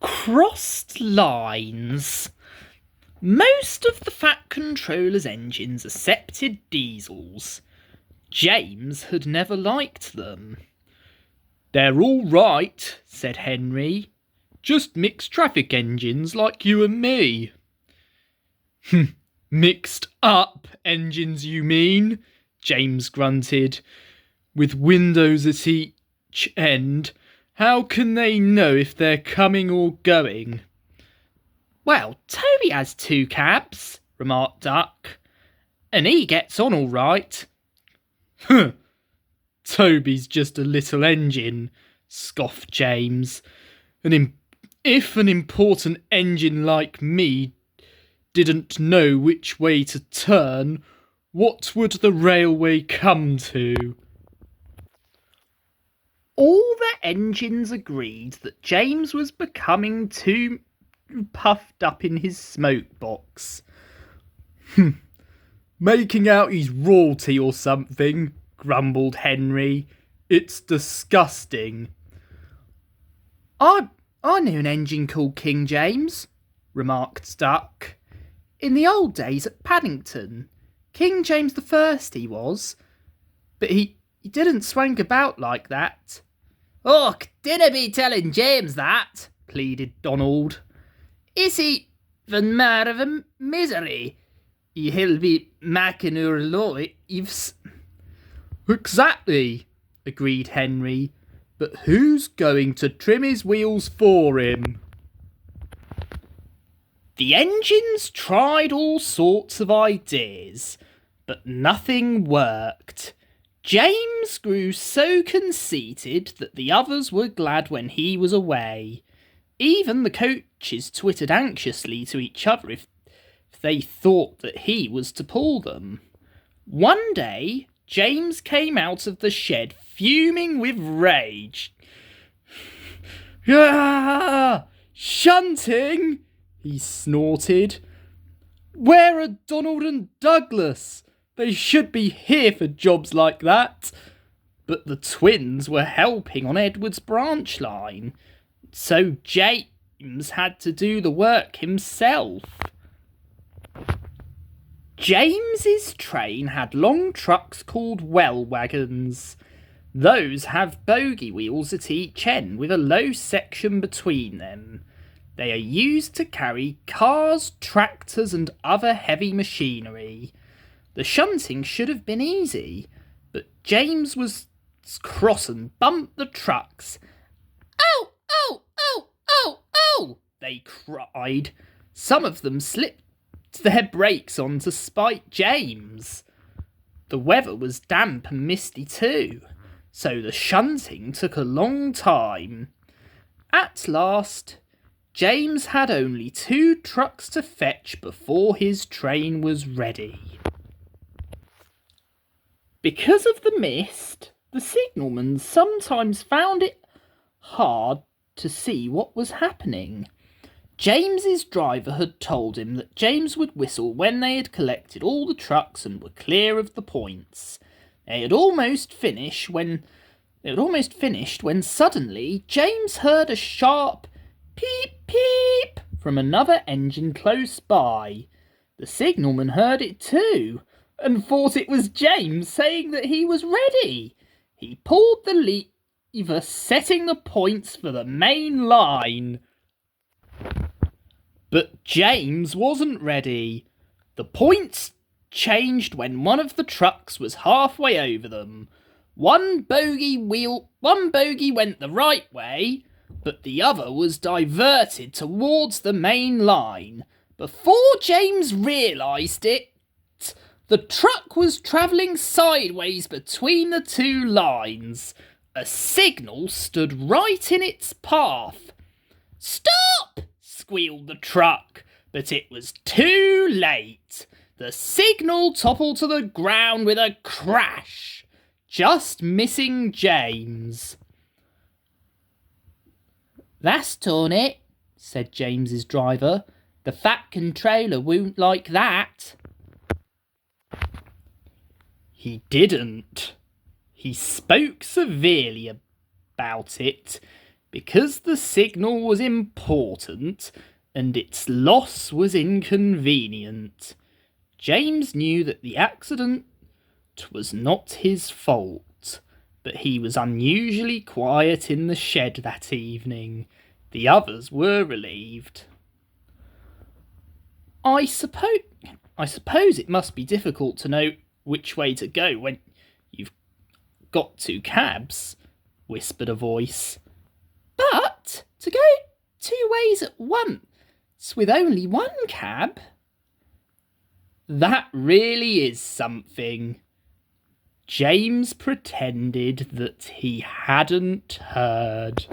Crossed lines. Most of the Fat Controller's engines accepted diesels. James had never liked them. "They're all right," said Henry. "Just mixed traffic engines like you and me." "Mixed up engines, you mean?" James grunted. "With windows at each end, how can they know if they're coming or going?" "Well, Toby has two cabs," remarked Duck, "and he gets on all right." "Huh, Toby's just a little engine," scoffed James. If an important engine like me didn't know which way to turn, what would the railway come to?" All the engines agreed that James was becoming too puffed up in his smoke box. "Making out he's royalty or something," grumbled Henry. "It's disgusting." I knew an engine called King James," remarked Duck. "In the old days at Paddington. King James the First he was. But he didn't swank about like that." "Och, dinna be telling James that," pleaded Donald. "Is he even mair of a misery? He'll be making our lives." "Exactly," agreed Henry. "But who's going to trim his wheels for him?" The engines tried all sorts of ideas, but nothing worked. James grew so conceited that the others were glad when he was away. Even the coaches twittered anxiously to each other if they thought that he was to pull them. One day, James came out of the shed fuming with rage. "Ah, shunting!" he snorted. "Where are Donald and Douglas? They should be here for jobs like that." But the twins were helping on Edward's branch line, so James had to do the work himself. James's train had long trucks called well wagons. Those have bogie wheels at each end with a low section between them. They are used to carry cars, tractors, and other heavy machinery. The shunting should have been easy, but James was cross and bumped the trucks. "Oh, oh, oh, oh, oh!" they cried. Some of them slipped their brakes on to spite James. The weather was damp and misty too, so the shunting took a long time. At last, James had only 2 trucks to fetch before his train was ready. Because of the mist, the signalman sometimes found it hard to see what was happening. James's driver had told him that James would whistle when they had collected all the trucks and were clear of the points. They had almost finished when suddenly James heard a sharp peep peep from another engine close by. The signalman heard it too, and thought it was James saying that he was ready. He pulled the lever, setting the points for the main line. But James wasn't ready. The points changed when one of the trucks was halfway over them. One bogie went the right way, but the other was diverted towards the main line. Before James realised it, the truck was travelling sideways between the 2 lines. A signal stood right in its path. "Stop!" squealed the truck, but it was too late. The signal toppled to the ground with a crash, just missing James. "That's torn it," said James's driver. "The Fat Controller won't like that." He didn't. He spoke severely about it. because the signal was important and its loss was inconvenient. James knew that the accident was not his fault, but he was unusually quiet in the shed that evening. The others were relieved. I suppose it must be difficult to know which way to go when you've got two cabs, whispered a voice. But to go two ways at once with only one cab? That really is something. James pretended that he hadn't heard.